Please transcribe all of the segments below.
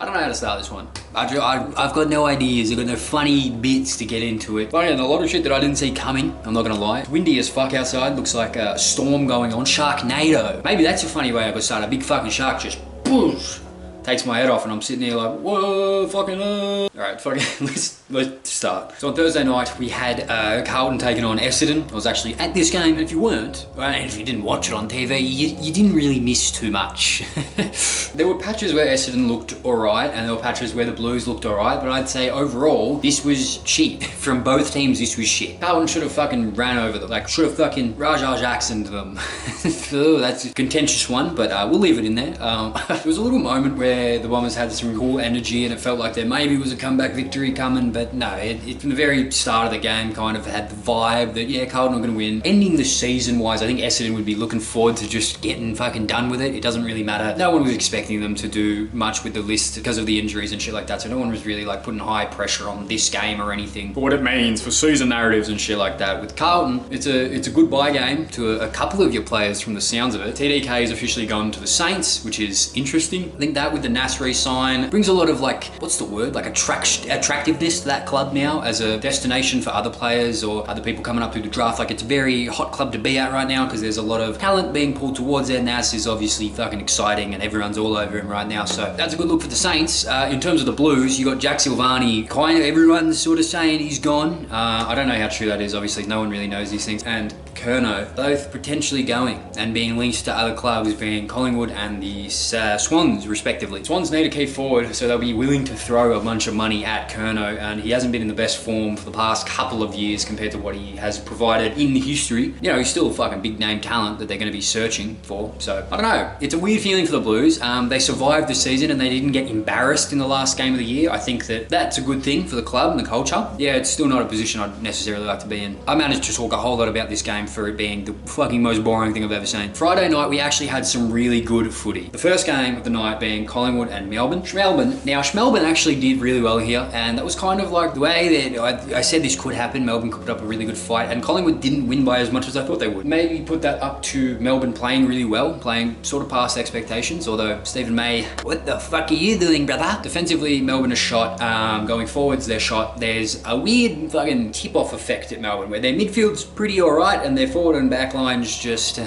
I don't know how to start this one. I've got no ideas. I've got no funny bits to get into it. But yeah, a lot of shit that I didn't see coming, I'm not gonna lie. It's windy as fuck outside. Looks like a storm going on. Sharknado. Maybe that's a funny way I could start. A big fucking shark just boosh, takes my head off and I'm sitting here like, whoa, fucking Alright, fucking, let's start. So on Thursday night, we had Carlton taking on Essendon. I was actually at this game, and if you weren't, and if you didn't watch it on TV, you didn't really miss too much. There were patches where Essendon looked alright, and there were patches where the Blues looked alright, but I'd say overall, this was shit. From both teams, this was shit. Carlton should have fucking ran over them, like, should have fucking Rajah Jacksoned them. Oh, that's a contentious one, but we'll leave it in there. There was a little moment where the Bombers had some cool energy, and it felt like there maybe was a comeback victory coming, but no, it from the very start of the game kind of had the vibe that, yeah, Carlton are going to win. Ending the season wise, I think Essendon would be looking forward to just getting fucking done with it. It doesn't really matter. No one was expecting them to do much with the list because of the injuries and shit like that, so no one was really like putting high pressure on this game or anything for what it means for season narratives and shit like that. With Carlton, it's a goodbye game to a couple of your players from the sounds of it. TDK is officially gone to the Saints, which is interesting. I think that with the Nasri sign brings a lot of like, what's the word? Like attractiveness to that club now as a destination for other players or other people coming up through the draft. Like, it's a very hot club to be at right now because there's a lot of talent being pulled towards there. Nas is obviously fucking exciting and everyone's all over him right now. So that's a good look for the Saints. In terms of the Blues, you got Jack Silvani. Kind of everyone's sort of saying he's gone. I don't know how true that is. Obviously, no one really knows these things. And Curnow, both potentially going and being linked to other clubs, being Collingwood and the Swans, respectively. Swans need a key forward, so they'll be willing to throw a bunch of money at Curnow, and he hasn't been in the best form for the past couple of years compared to what he has provided in the history. You know, he's still a fucking big name talent that they're going to be searching for. So, I don't know. It's a weird feeling for the Blues. They survived the season and they didn't get embarrassed in the last game of the year. I think that that's a good thing for the club and the culture. Yeah, it's still not a position I'd necessarily like to be in. I managed to talk a whole lot about this game for it being the fucking most boring thing I've ever seen. Friday night, we actually had some really good footy. The first game of the night being Collingwood and Melbourne. Schmelbourne actually did really well here, and that was kind of like the way that I said this could happen. Melbourne could put up a really good fight, and Collingwood didn't win by as much as I thought they would. Maybe put that up to Melbourne playing really well, playing sort of past expectations, although Stephen May, what the fuck are you doing, brother? Defensively, Melbourne is shot. Going forwards, they're shot. There's a weird fucking tip-off effect at Melbourne, where their midfield's pretty alright, and their forward and back line's just...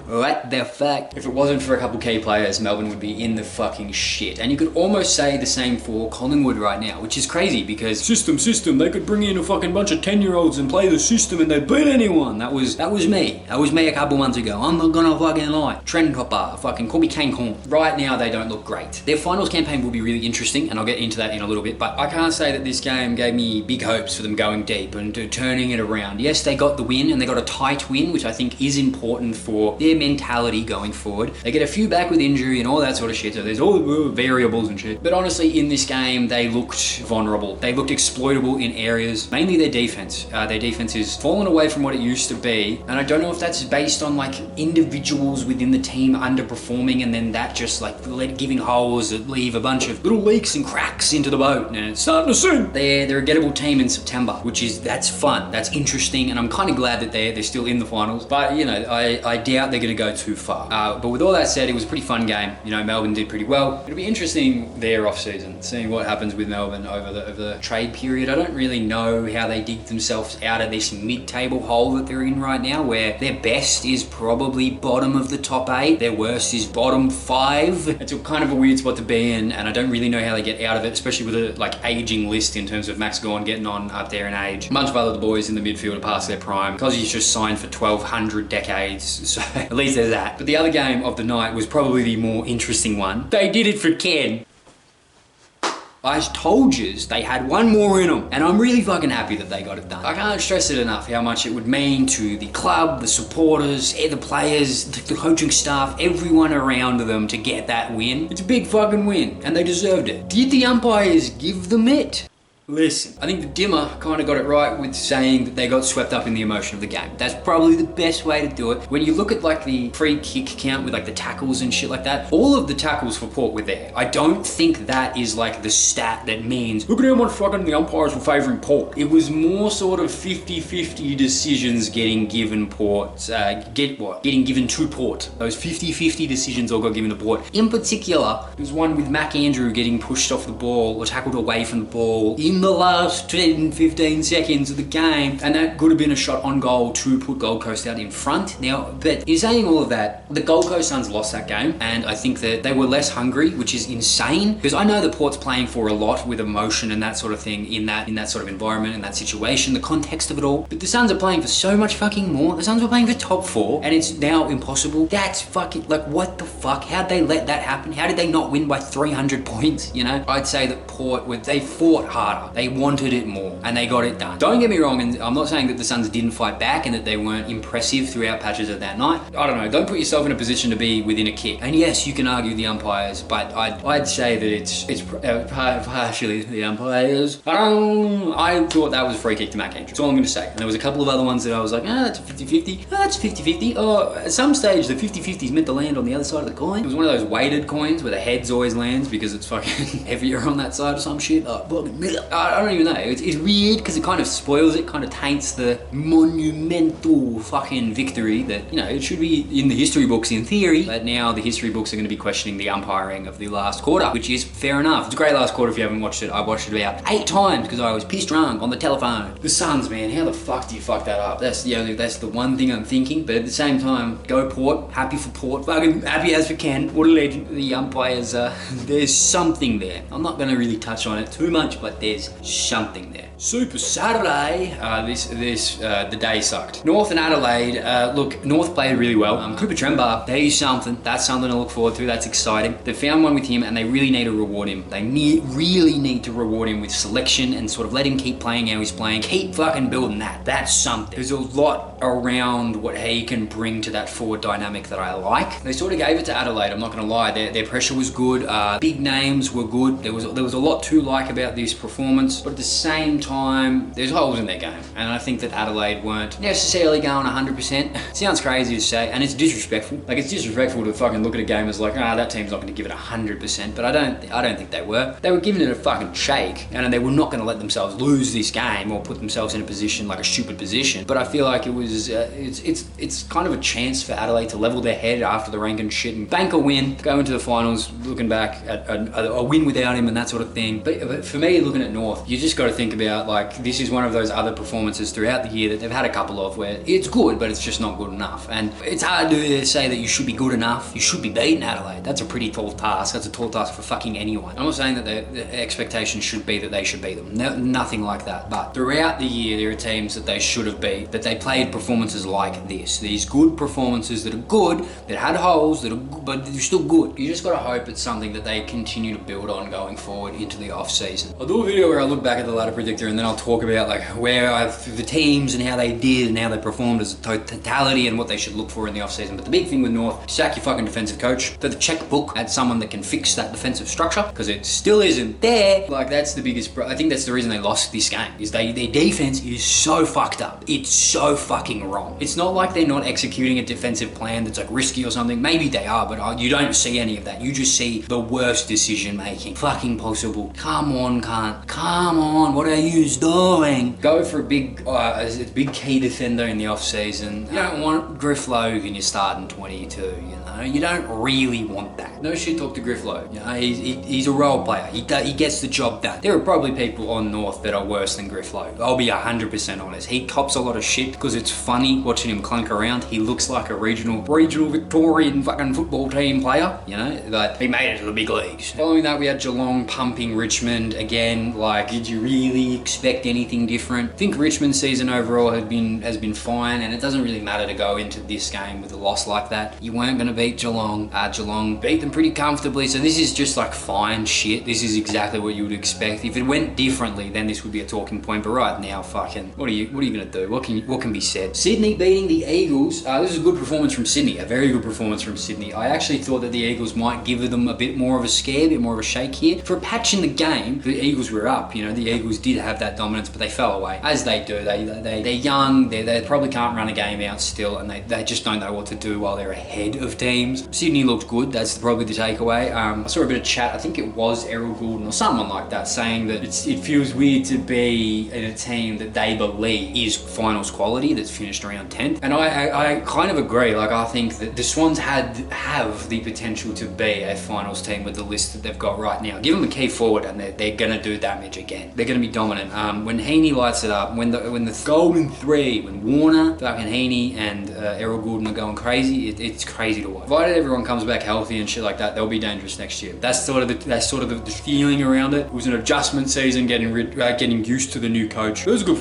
what the fuck? If it wasn't for a couple key players, Melbourne would be in the fucking shit. And you could almost say the same for Collingwood right now, which is crazy because system, they could bring in a fucking bunch of 10-year-olds and play the system and they'd beat anyone. That was me. That was me a couple months ago. I'm not gonna fucking lie. Trend hopper, fucking call me Kane Corn. Right now, they don't look great. Their finals campaign will be really interesting, and I'll get into that in a little bit, but I can't say that this game gave me big hopes for them going deep and turning it around. Yes, they got the win, and they got a tight win, which I think is important for their mentality going forward. They get a few back with injury and all that sort of shit, so there's all the variables and shit. But honestly, in this game, they looked vulnerable. They looked exploitable in areas, mainly their defense. Their defense is fallen away from what it used to be, and I don't know if that's based on like individuals within the team underperforming, and then that just like giving holes that leave a bunch of little leaks and cracks into the boat, and it's starting to sink. They're a gettable team in September, that's fun, that's interesting, and I'm kind of glad that they're still in the finals. But you know, I doubt they're going to go too far. But with all that said, it was a pretty fun game. You know, Melbourne did pretty well. It'll be interesting their off season, seeing what happens with Melbourne over the trade period. I don't really know how they dig themselves out of this mid-table hole that they're in right now, where their best is probably bottom of the top 8, their worst is bottom 5. It's a kind of a weird spot to be in, and I don't really know how they get out of it, especially with a like aging list in terms of Max Gawn getting on up there in age. A bunch of other boys in the midfield are past their prime because he's just signed for 1200 decades, so at least there's that. But the other game of the night was probably the more interesting one. They did it for Ken. I told yous they had one more in them, and I'm really fucking happy that they got it done. I can't stress it enough how much it would mean to the club, the supporters, the players, the coaching staff, everyone around them to get that win. It's a big fucking win, and they deserved it. Did the umpires give them it? Listen, I think the dimmer kind of got it right with saying that they got swept up in the emotion of the game. That's probably the best way to do it. When you look at like the free kick count with like the tackles and shit like that, all of the tackles for Port were there. I don't think that is like the stat that means, look at how much fucking the umpires were favouring Port. It was more sort of 50-50 decisions getting given Port, getting given to Port. Those 50-50 decisions all got given to Port. In particular, there was one with Mac Andrew getting pushed off the ball or tackled away from the ball in the last 10-15 seconds of the game, and that could have been a shot on goal to put Gold Coast out in front. Now, but in saying all of that, the Gold Coast Suns lost that game, and I think that they were less hungry, which is insane, because I know that Port's playing for a lot with emotion and that sort of thing in that sort of environment, in that situation, the context of it all. But the Suns are playing for so much fucking more. The Suns were playing for top 4, and it's now impossible. That's fucking, like, what the fuck? How'd they let that happen? How did they not win by 300 points, you know? I'd say that Port, they fought harder. They wanted it more, and they got it done. Don't get me wrong, and I'm not saying that the Suns didn't fight back and that they weren't impressive throughout patches of that night. I don't know, don't put yourself in a position to be within a kick. And yes, you can argue the umpires, but I'd say that it's partially the umpires. I thought that was a free kick to Mac Andrew. That's all I'm going to say. And there was a couple of other ones that I was like, that's a 50-50. That's 50-50. Oh, at some stage, the 50-50 is meant to land on the other side of the coin. It was one of those weighted coins where the heads always lands because it's fucking heavier on that side or some shit. I don't even know. It's weird because it kind of spoils it, kind of taints the monumental fucking victory that, you know, it should be in the history books in theory, but now the history books are going to be questioning the umpiring of the last quarter, which is fair enough. It's a great last quarter if you haven't watched it. I watched it about 8 times because I was pissed drunk on the telephone. The Suns, man, how the fuck do you fuck that up? That's the one thing I'm thinking, but at the same time, go Port, happy for Port, fucking happy as for Ken. What a legend. The umpires, there's something there. I'm not going to really touch on it too much, but there's something there. Super Saturday, the day sucked. North and Adelaide, look, North played really well. Cooper Trembar, there's something. That's something to look forward to. That's exciting. They found one with him, and they really need to reward him. They really need to reward him with selection and sort of let him keep playing how he's playing. Keep fucking building that. That's something. There's a lot around what he can bring to that forward dynamic that I like. They sort of gave it to Adelaide, I'm not going to lie. Their pressure was good. Big names were good. There was a lot to like about this performance, but at the same time, there's holes in their game, and I think that Adelaide weren't necessarily going 100%. It sounds crazy to say, and it's disrespectful. Like, it's disrespectful to fucking look at a game as like, that team's not going to give it 100%, but I don't think they were. They were giving it a fucking shake, and they were not going to let themselves lose this game or put themselves in a position, like a stupid position. But I feel like it was, it's kind of a chance for Adelaide to level their head after the Rankin shit and bank a win, go into the finals, looking back at a win without him and that sort of thing. But for me, looking at North, you just got to think about, like, this is one of those other performances throughout the year that they've had a couple of where it's good, but it's just not good enough. And it's hard to say that you should be good enough. You should be beating Adelaide. That's a pretty tall task. That's a tall task for fucking anyone. I'm not saying that the expectation should be that they should beat them. No, nothing like that. But throughout the year, there are teams that they should have beat, that they played performances like this. These good performances that are good, that had holes, that are good, but they're still good. You just got to hope it's something that they continue to build on going forward into the off season. I'll do a video where I look back at the ladder predictor, and then I'll talk about like the teams and how they did and how they performed as a totality and what they should look for in the off season. But the big thing with North, sack your fucking defensive coach. For the checkbook, add someone that can fix that defensive structure, because it still isn't there. Like, that's the biggest, I think that's the reason they lost this game, is their defense is so fucked up. It's so fucking wrong. It's not like they're not executing a defensive plan that's like risky or something. Maybe they are, but you don't see any of that. You just see the worst decision making fucking possible. Come on, cunt. Come on, what are you doing? Go for a big key defender in the off season. You don't want Griff Logue in your starting 22, you know? You don't really want that. No shit talk to Griff Logue. You know, he's a role player. He gets the job done. There are probably people on North that are worse than Griff Logue. I'll be 100% honest. He cops a lot of shit because it's funny watching him clunk around. He looks like a regional Victorian fucking football team player, you know? Like, he made it to the big leagues. Following that, we had Geelong pumping Richmond again. Like, did you really expect anything different? I think Richmond's season overall has been fine, and it doesn't really matter to go into this game with a loss like that. You weren't going to beat Geelong. Geelong beat them pretty comfortably, so this is just like fine shit. This is exactly what you would expect. If it went differently, then this would be a talking point, but right now, fucking, what are you gonna do? What can be said? Sydney beating the Eagles. This is a good performance from Sydney, a very good performance from Sydney. I actually thought that the Eagles might give them a bit more of a scare, a bit more of a shake here. For a patch in the game, the Eagles were up, you know, the Eagles did have that dominance, but they fell away, as they do. They're young, they probably can't run a game out still, and they just don't know what to do while they're ahead of teams. Sydney looked good, that's probably the takeaway. I saw a bit of chat, I think it was Errol Goulden or someone like that, saying that it feels weird to be in a team that they believe is finals quality, that's finished around 10th. And I kind of agree. Like, I think that the Swans have the potential to be a finals team with the list that they've got right now. Give them a key forward and they're going to do damage again. They're going to be dominant. When Heaney lights it up, when the golden three, when Warner, fucking Heaney and Errol Goulden are going crazy, it's crazy to watch. Provided everyone comes back healthy and shit like that, they'll be dangerous next year. That's sort of the feeling around it. It was an adjustment season, getting used to the new coach. It was a good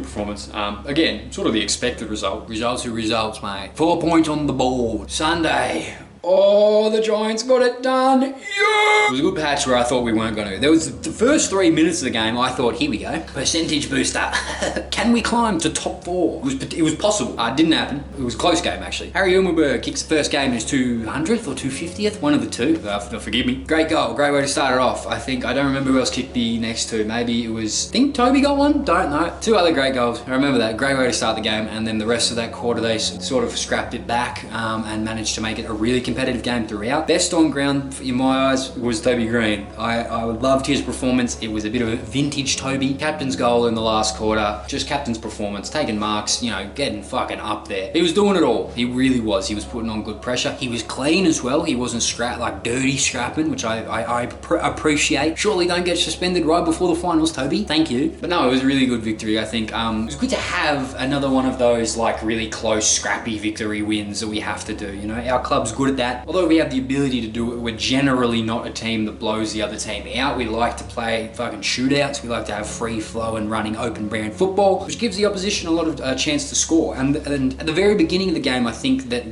performance. Again, sort of the expected result. Results are results, mate. 4 points on the board. Sunday. Oh, the Giants got it done. Yeah! It was a good patch where I thought we weren't going to. There was the first 3 minutes of the game, I thought, here we go. Percentage booster. Can we climb to top 4? It was possible. It didn't happen. It was a close game, actually. Harry Umberberg kicks the first game in his 200th or 250th. One of the two. Forgive me. Great goal. Great way to start it off. I don't remember who else kicked the next two. Maybe it was, I think Toby got one? Don't know. 2 other great goals. I remember that. Great way to start the game. And then the rest of that quarter, they sort of scrapped it back and managed to make it a really competitive game throughout. Best on ground in my eyes was Toby Green. I loved his performance. It was a bit of a vintage Toby. Captain's goal in the last quarter. Just captain's performance. Taking marks, you know, getting fucking up there. He was doing it all. He really was. He was putting on good pressure. He was clean as well. He wasn't dirty scrapping, which I appreciate. Surely don't get suspended right before the finals, Toby. Thank you. But no, it was a really good victory. I think it was good to have another one of those like really close, scrappy victory wins that we have to do. You know, our club's good at that. Although we have the ability to do it, we're generally not a team that blows the other team out. We like to play fucking shootouts. We like to have free flow and running open brand football, which gives the opposition a lot of chance to score. And at the very beginning of the game, I think that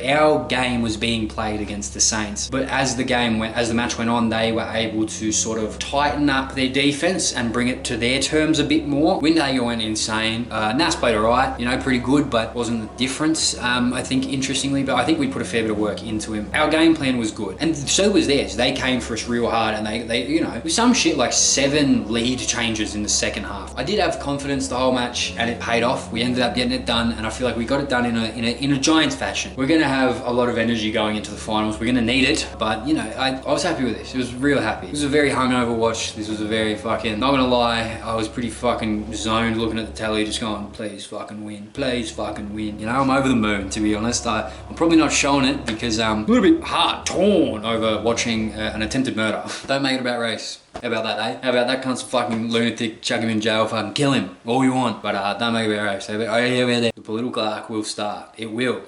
our game was being played against the Saints. But as the match went on, they were able to sort of tighten up their defense and bring it to their terms a bit more. Windhager went insane. Nas played alright, you know, pretty good, but wasn't the difference. I think interestingly, but I think we put a fair bit of work into him. Our game plan was good, and so was theirs. They came for us real hard, and they you know, with some shit like 7 lead changes in the second half. I did have confidence the whole match, and it paid off. We ended up getting it done, and I feel like we got it done in a Giants fashion. We're gonna have a lot of energy going into the finals. We're gonna need it, but you know, I was happy with this. It was real happy. It was a very hungover watch. This was a very fucking, not gonna lie, I was pretty fucking zoned looking at the telly, just going, please fucking win, please fucking win. You know, I'm over the moon, to be honest. I'm probably not showing it because a little bit torn over watching an attempted murder. Don't make it about race. How about that, eh? How about that cunt's fucking lunatic, chuck him in jail, fucking kill him, all you want. But don't make it about race. The political arc will start. It will.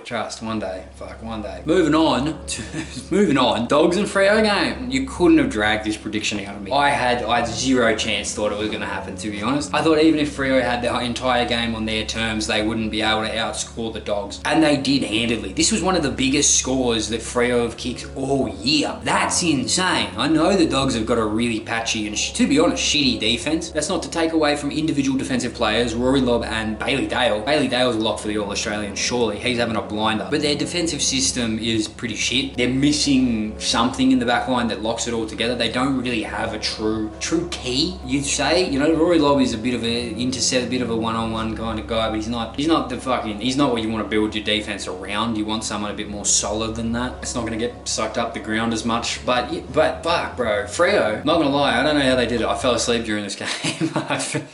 Trust, one day. Fuck, one day. Moving on. Dogs and Freo game. You couldn't have dragged this prediction out of me. I had zero chance thought it was gonna happen, to be honest. I thought even if Freo had the entire game on their terms, they wouldn't be able to outscore the Dogs. And they did handedly. This was one of the biggest scores that Freo have kicked all year. That's insane. I know the Dogs have got a really patchy and, to be honest, shitty defense. That's not to take away from individual defensive players, Rory Lobb and Bailey Dale. Bailey Dale's a lock for the All-Australian, surely. He's having a blinder. But their defensive system is pretty shit. They're missing something in the back line that locks it all together. They don't really have a true key, you'd say. You know, Rory Lobb is a bit of an intercept, a bit of a one-on-one kind of guy, but he's not what you want to build your defense around. You want someone a bit more solid than that. It's not going to get sucked up the ground as much. But fuck, bro. Freo, not gonna lie, I don't know how they did it. I fell asleep during this game.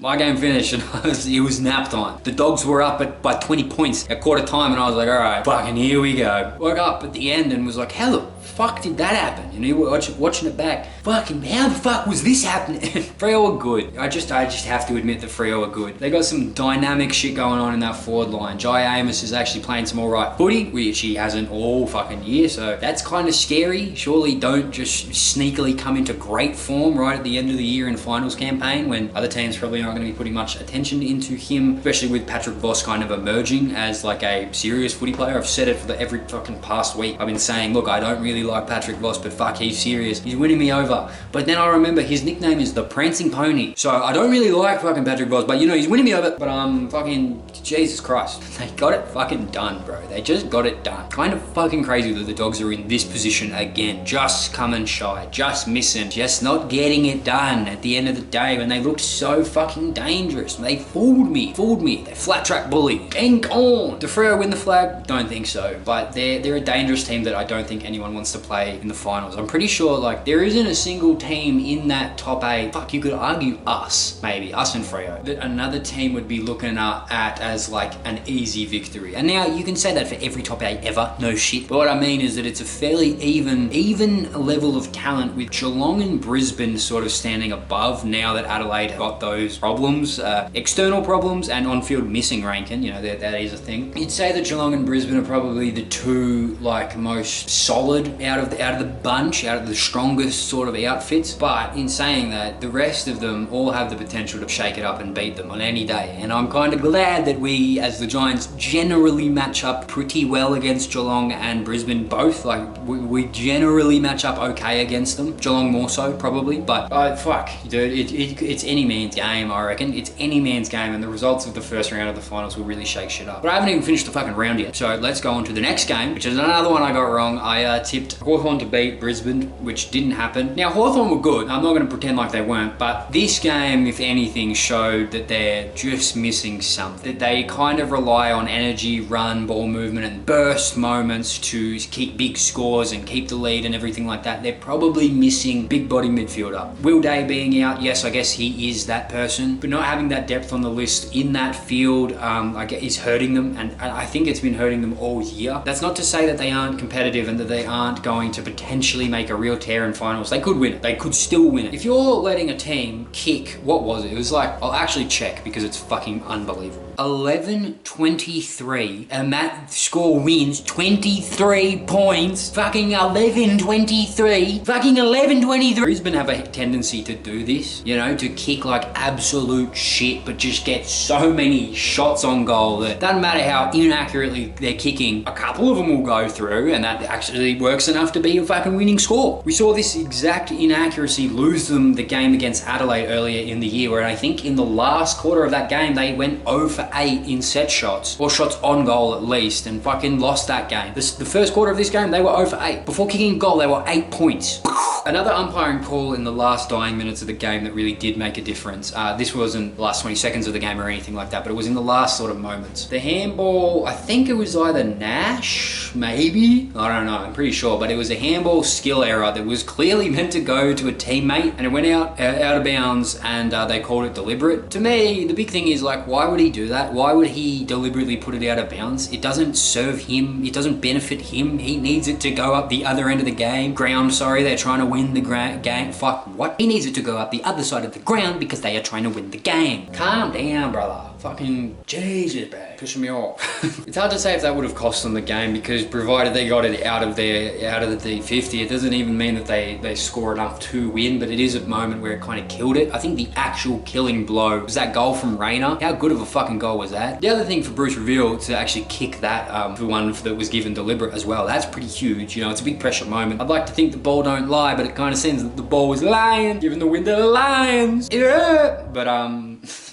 My game finished and it was nap time. The Dogs were up by 20 points at quarter time, and I was like, all right, fucking here we go. Woke up at the end and was like, how the fuck did that happen? You know, watching it back, fucking, how the fuck was this happening? Freo are good. I just have to admit that Freo are good. They got some dynamic shit going on in that forward line. Jai Amos is actually playing some alright footy, which he hasn't all fucking year, so that's kind of scary. Surely don't just sneakily come into great form right at the end of the year in finals campaign when other teams probably aren't going to be putting much attention into him, especially with Patrick Voss kind of emerging as like a serious footy player. I've said it for every fucking past week. I've been saying, look, I don't really like Patrick Voss, but fuck, he's serious. He's winning me over. But then I remember his nickname is the Prancing Pony. So I don't really like fucking Patrick Voss, but you know, he's winning me over. But fucking, Jesus Christ. They got it fucking done, bro. They just got it done. Kind of fucking crazy that the Dogs are in this position again. Just coming shy, just missing, just not getting it done at the end of the day when they looked so fucking dangerous. They fooled me. They flat track bullied. And on. Do Freo win the flag? Don't think so. But they're a dangerous team that I don't think anyone wants to play in the finals. I'm pretty sure like there isn't a single team in that top 8. Fuck, you could argue us, maybe, us and Freo, that another team would be looking at as like an easy victory. And now you can say that for every top 8 ever, no shit. But what I mean is that it's a fairly even level of talent with Geelong and Brisbane sort of standing above now that Adelaide got those problems, external problems and on-field missing ranking, you know, that is a thing. You'd say that Geelong and Brisbane are probably the two like most solid out of the bunch, out of the strongest sort of outfits. But in saying that, the rest of them all have the potential to shake it up and beat them on any day. And I'm kind of glad that we, as the Giants, generally match up pretty well against Geelong and Brisbane both. Like, we generally match up okay against them. Geelong more so, probably. But, fuck, dude, it's any man's game, I reckon. It's any man's game, and the results of the first round of the finals will really shake shit up. But I haven't even finished the fucking round yet. So let's go on to the next game, which is another one I got wrong. I tipped Hawthorn to beat Brisbane, which didn't happen. Now, Hawthorn were good. I'm not going to pretend like they weren't, but this game, if anything, showed that they're just missing something. That they kind of rely on energy, run, ball movement, and burst moments to keep big scores and keep the lead and everything like that. They're probably missing big body midfielder. Will Day being out, yes, I guess he is that person, but not having that depth on the list in that field, I guess, is hurting them, and I think it's been hurting them all year. That's not to say that they aren't competitive and that they aren't going to potentially make a real tear in finals. They could win it. They could still win it. If you're letting a team kick, what was it? It was like, I'll actually check because it's fucking unbelievable. 11-23, and that score wins 23 points. Fucking 11-23. Fucking 11-23. Brisbane have a tendency to do this, you know, to kick like absolute shit, but just get so many shots on goal that doesn't matter how inaccurately they're kicking, a couple of them will go through, and that actually works enough to be a fucking winning score. We saw this exact inaccuracy lose them the game against Adelaide earlier in the year, where I think in the last quarter of that game, they went 0 for 8 in set shots, or shots on goal at least, and fucking lost that game. The first quarter of this game, they were 0 for 8. Before kicking a goal, they were 8 points. Another umpiring call in the last dying minutes of the game that really did make a difference. This wasn't the last 20 seconds of the game or anything like that, but it was in the last sort of moments. The handball, I think it was either Nash, maybe? I don't know, I'm pretty sure, but it was a handball skill error that was clearly meant to go to a teammate, and it went out of bounds, and they called it deliberate. To me, the big thing is, like, why would he do that? Why would he deliberately put it out of bounds? It doesn't serve him. It doesn't benefit him. He needs it to go up the other end of the ground, sorry. They're trying to win the game. Fuck, what? He needs it to go up the other side of the ground because they are trying to win the game. Calm down, brother. Fucking Jesus, bro. Pushing me off. It's hard to say if that would have cost them the game, because provided they got it out of the D50, it doesn't even mean that they score enough to win, but it is a moment where it kind of killed it. I think the actual killing blow was that goal from Rayner. How good of a fucking goal was that? The other thing for Bruce Reveal to actually kick that for one that was given deliberate as well, that's pretty huge. You know, it's a big pressure moment. I'd like to think the ball don't lie, but it kind of seems that the ball was lying, giving the wind to the Lions. Yeah. But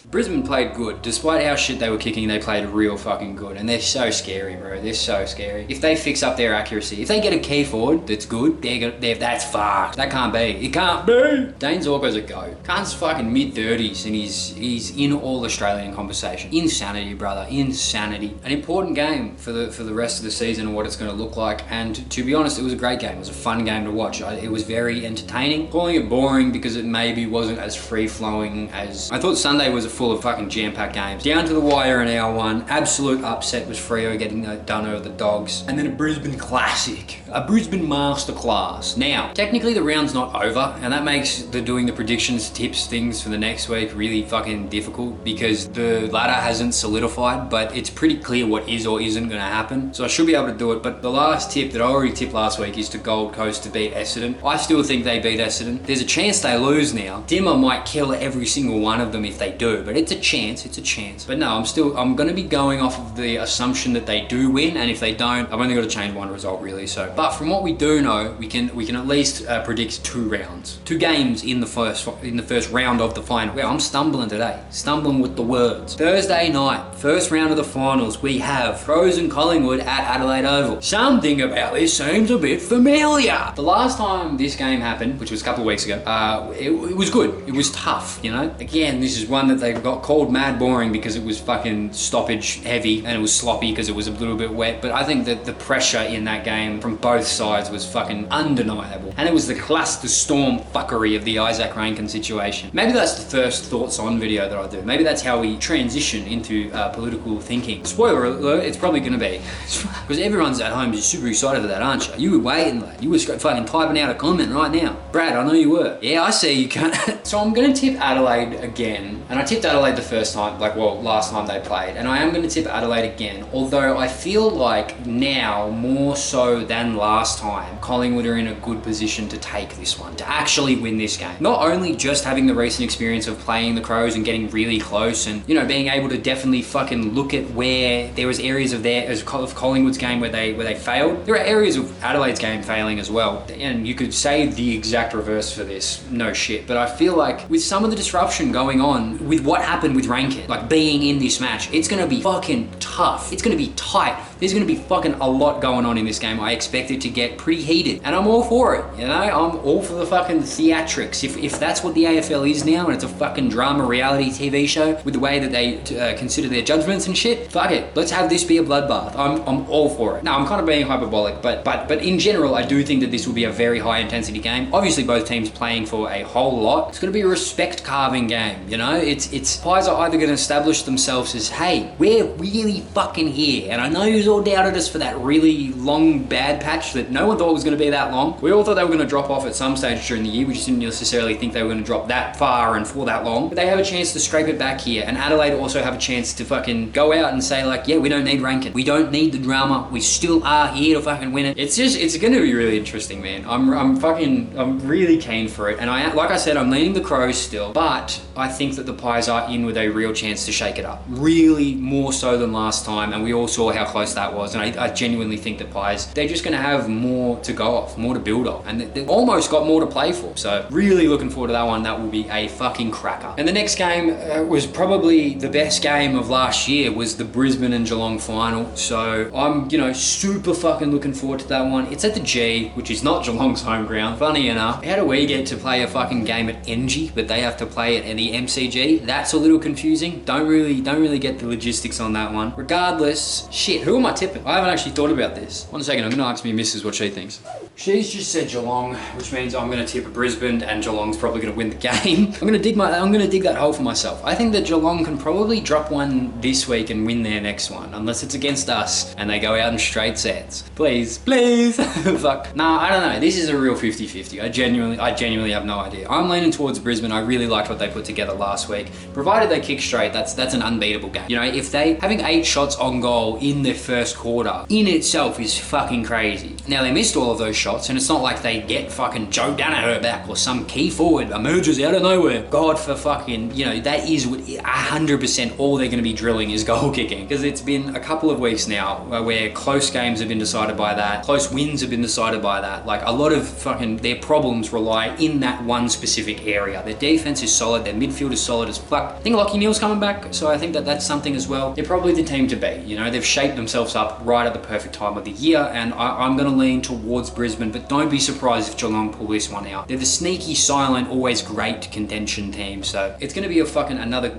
Brisbane played good. Despite how shit they were kicking, they played real fucking good. And they're so scary, bro. They're so scary. If they fix up their accuracy, if they get a key forward that's good, that's fucked. That can't be. It can't be. Dane Zorko's a go. Khan's fucking mid-30s and he's in all Australian conversation. Insanity, brother. Insanity. An important game for the rest of the season and what it's going to look like. And to be honest, it was a great game. It was a fun game to watch. It was very entertaining. Calling it boring because it maybe wasn't as free-flowing as... I thought Sunday was a full of fucking jam-packed games. Down to the wire in hour one. Absolute upset was Freo getting done over the Dogs. And then a Brisbane classic. A Brisbane masterclass. Now, technically the round's not over, and that makes doing the predictions, tips, things for the next week really fucking difficult because the ladder hasn't solidified, but it's pretty clear what is or isn't going to happen. So I should be able to do it. But the last tip that I already tipped last week is to Gold Coast to beat Essendon. I still think they beat Essendon. There's a chance they lose now. Dimma might kill every single one of them if they do, but it's a chance. But no, I'm going to be going off of the assumption that they do win, and if they don't, I've only got to change one result really. So, but from what we do know, we can at least predict 2 rounds, 2 games in the first round of the final. Wow, I'm stumbling today, stumbling with the words. Thursday night, first round of the finals, we have Crows and Collingwood at Adelaide Oval. Something about this seems a bit familiar. The last time this game happened, which was a couple of weeks ago, it was good. It was tough, you know. Again, this is one that they got called mad boring because it was fucking stoppage heavy and it was sloppy because it was a little bit wet. But I think that the pressure in that game from both sides was fucking undeniable. And it was the storm fuckery of the Isaac Rankin situation. Maybe that's the first thoughts on video that I do. Maybe that's how we transition into political thinking. Spoiler alert, it's probably going to be. Because everyone's at home is super excited for that, aren't you? You were waiting, lad. You were fucking typing out a comment right now. Brad, I know you were. Yeah, I see you can't. So I'm going to tip Adelaide again. And I tipped Adelaide the first time, last time they played. And I am going to tip Adelaide again. Although I feel like now, more so than last time, Collingwood are in a good position to take this one, to actually win this game. Not only just having the recent experience of playing the Crows and getting really close and, you know, being able to definitely fucking look at where there was areas of Collingwood's game where they failed. There are areas of Adelaide's game failing as well. And you could say the exact reverse for this. No shit. But I feel like with some of the disruption going on with what happened with Rankin, like being in this match, it's going to be fucking tough. It's going to be tight. There's going to be fucking a lot going on in this game. I expect it to get pretty heated. And I'm all for it, you know? I'm all for the fucking theatrics. If that's what the AFL is now, and it's a fucking drama reality TV show with the way that they consider their judgments and shit, fuck it. Let's have this be a bloodbath. I'm all for it. Now, I'm kind of being hyperbolic, but in general, I do think that this will be a very high intensity game. Obviously, both teams playing for a whole lot. It's going to be a respect carving game, you know? It's Pies are either going to establish themselves as, hey, we're really fucking here. And I know you all doubted us for that really long bad patch that no one thought was going to be that long. We all thought they were going to drop off at some stage during the year. We just didn't necessarily think they were going to drop that far and for that long. But they have a chance to scrape it back here. And Adelaide also have a chance to fucking go out and say like, yeah, we don't need Rankin. We don't need the drama. We still are here to fucking win it. It's going to be really interesting, man. I'm really keen for it. And like I said, I'm leaning the Crows still, but I think that the Pies are in with a real chance to shake it up. Really more so than last time. And we all saw how close that was. And I genuinely think that Pies, they're just going to have more to go off, more to build off. And they've almost got more to play for. So really looking forward to that one. That will be a fucking cracker. And the next game was probably the best game of last year, was the Brisbane and Geelong final. So I'm, super fucking looking forward to that one. It's at the G, which is not Geelong's home ground. Funny enough. How do we get to play a fucking game at NG, but they have to play it in the MCG? That's a little confusing. Don't really get the logistics on that one. Regardless, shit, who am I tipping? I haven't actually thought about this. One second, I'm gonna ask me missus what she thinks. She's just said Geelong, which means I'm gonna tip a Brisbane and Geelong's probably gonna win the game. I'm gonna dig that hole for myself. I think that Geelong can probably drop one this week and win their next one, unless it's against us and they go out in straight sets. Please. Fuck. Nah, I don't know. This is a real 50-50. I genuinely have no idea. I'm leaning towards Brisbane. I really liked what they put together last week. Provided they kick straight, that's an unbeatable game. If they having 8 shots on goal in their first quarter in itself is fucking crazy. Now they missed all of those shots, and it's not like they get fucking Joe Danaher back or some key forward emerges out of nowhere. God for fucking, that is 100% all they're going to be drilling is goal kicking, because it's been a couple of weeks now where close games have been decided by that, close wins have been decided by that. Like a lot of fucking their problems rely in that one specific area. Their defense is solid, their midfield is solid as fuck. I think Lachie Neale's coming back, so I think that that's something as well. They're probably the team to beat. They've shaped themselves up right at the perfect time of the year, and I'm going to lean towards Brisbane, but don't be surprised if Geelong pull this one out. They're the sneaky, silent, always great contention team, so it's going to be a fucking another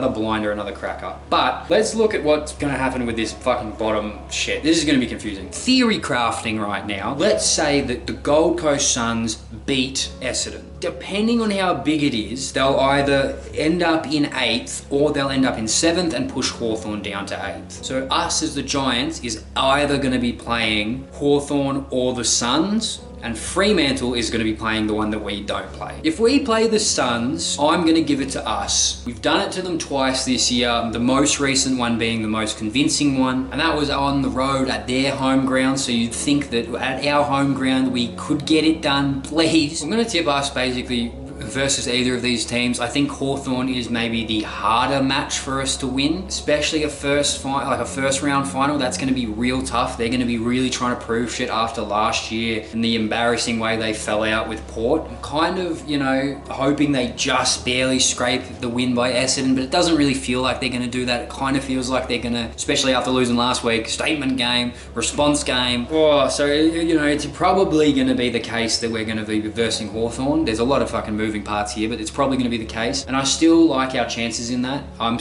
blinder, another cracker. But let's look at what's going to happen with this fucking bottom shit. This is going to be confusing. Theory crafting right now. Let's say that the Gold Coast Suns beat Essendon. depending on how big it is, they'll either end up in 8th or they'll end up in 7th and push Hawthorn down to 8th. So us as the Giants is either going to be playing Hawthorn or the Suns, and Fremantle is going to be playing the one that we don't play. If we play the Suns, I'm going to give it to us. We've done it to them twice this year, the most recent one being the most convincing one, and that was on the road at their home ground, so you'd think that at our home ground we could get it done, please. I'm going to tip us basically versus either of these teams. I think Hawthorn is maybe the harder match for us to win, especially a first round final. That's going to be real tough. They're going to be really trying to prove shit after last year and the embarrassing way they fell out with Port. I'm kind of, you know, hoping they just barely scrape the win by Essendon, but it doesn't really feel like they're going to do that. It kind of feels like they're going to, especially after losing last week, statement game, response game. Oh, so, you know, it's probably going to be the case that we're going to be versing Hawthorn. There's a lot of fucking moving parts here, but it's probably going to be the case, and I still like our chances in that. I'm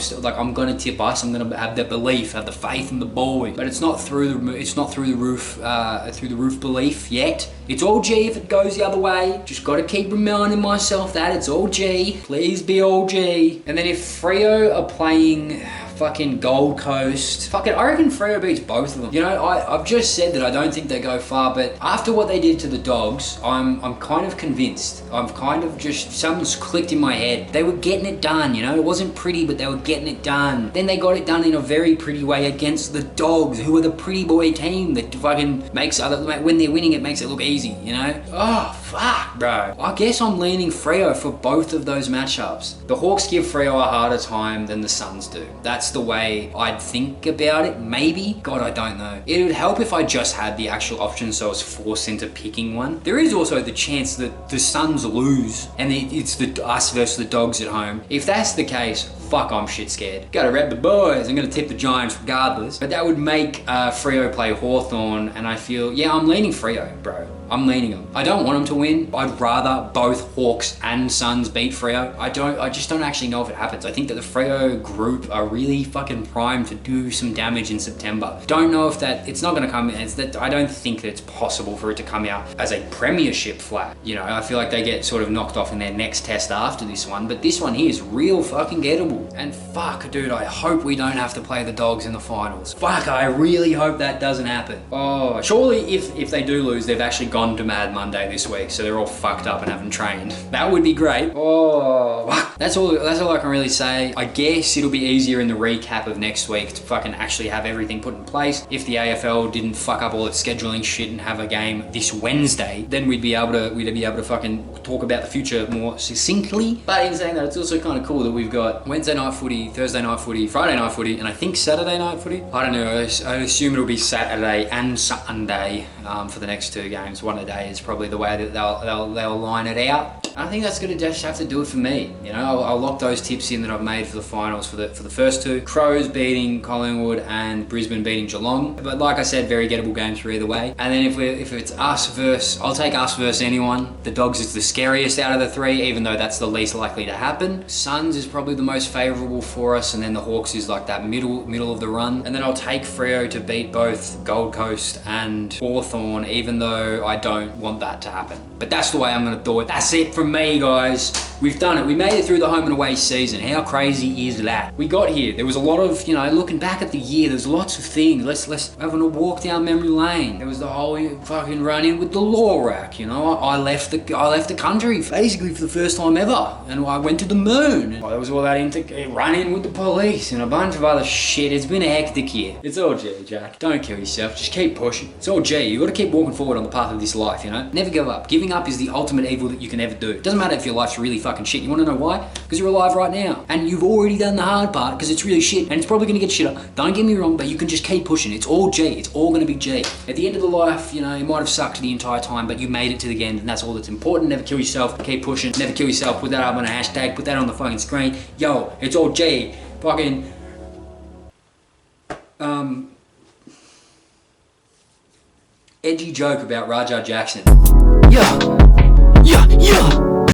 going to tip us. I'm going to have the belief, have the faith in the boys, but it's not through the roof belief yet. It's all G if it goes the other way. Just got to keep reminding myself that it's all G. Please be all G. And then if Freo are playing fucking Gold Coast, I reckon Freo beats both of them. You know, I've just said that I don't think they go far, but after what they did to the Dogs, I'm kind of convinced. I'm kind of just, something's clicked in my head. They were getting it done, you know? It wasn't pretty, but they were getting it done. Then they got it done in a very pretty way against the Dogs, who are the pretty boy team that fucking makes when they're winning, it makes it look easy, you know? Oh, fuck, bro. I guess I'm leaning Freo for both of those matchups. The Hawks give Freo a harder time than the Suns do. That's the way I'd think about it, maybe. God, I don't know. It would help if I just had the actual option, so I was forced into picking one. There is also the chance that the Suns lose and it's us versus the Dogs at home. If that's the case, fuck, I'm shit scared. Gotta rep the boys. I'm gonna tip the Giants regardless. But that would make Freo play Hawthorn, and I feel, yeah, I'm leaning Freo, bro. I'm leaning them. I don't want them to win. I'd rather both Hawks and Suns beat Freo. I just don't actually know if it happens. I think that the Freo group are really fucking primed to do some damage in September. Don't know if it's not gonna come in. I don't think that it's possible for it to come out as a premiership flag. You know, I feel like they get sort of knocked off in their next test after this one, but this one here is real fucking gettable. And fuck, dude, I hope we don't have to play the Dogs in the finals. Fuck, I really hope that doesn't happen. Oh, surely if they do lose, they've actually gone to Mad Monday this week, so they're all fucked up and haven't trained. That would be great. Oh, that's all I can really say. I guess it'll be easier in the recap of next week to fucking actually have everything put in place. If the AFL didn't fuck up all its scheduling shit and have a game this Wednesday, then we'd be able to fucking talk about the future more succinctly. But in saying that, it's also kind of cool that we've got Wednesday night footy, Thursday night footy, Friday night footy, and I think Saturday night footy. I don't know. I assume it'll be Saturday and Sunday for the next two games. One a day is probably the way that they'll line it out. I think that's gonna just have to do it for me. You know, I'll lock those tips in that I've made for the finals for the first two. Crows beating Collingwood and Brisbane beating Geelong. But like I said, very gettable games for either way. And then if it's us versus, I'll take us versus anyone. The Dogs is the scariest out of the three, even though that's the least likely to happen. Suns is probably the most favourable for us, and then the Hawks is like that middle of the run. And then I'll take Freo to beat both Gold Coast and Hawthorn, even though I don't want that to happen. But that's the way I'm gonna do it. That's it from me, guys. We've done it. We made it through the home and away season. How crazy is that? We got here. There was a lot of, you know, looking back at the year, there's lots of things. Let's having a walk down memory lane. There was the whole fucking run in with the law rack, you know. I left the country basically for the first time ever, and I went to the moon. There was all that run in with the police and a bunch of other shit. It's been a hectic year. It's all G, Jack. Don't kill yourself. Just keep pushing. It's all G. You got to keep walking forward on the path of this life, you know. Never give up. Giving up is the ultimate evil that you can ever do. It doesn't matter if your life's really fucking shit. You want to know why? Because you're alive right now, and you've already done the hard part because it's really shit, and it's probably going to get shitter. Don't get me wrong, but you can just keep pushing. It's all G. It's all going to be G. At the end of the life, you know, it might have sucked the entire time, but you made it to the end, and that's all that's important. Never kill yourself. Keep pushing. Never kill yourself. Put that up on a hashtag. Put that on the fucking screen. Yo, it's all G. Fucking edgy joke about Rajah Jackson. Yeah.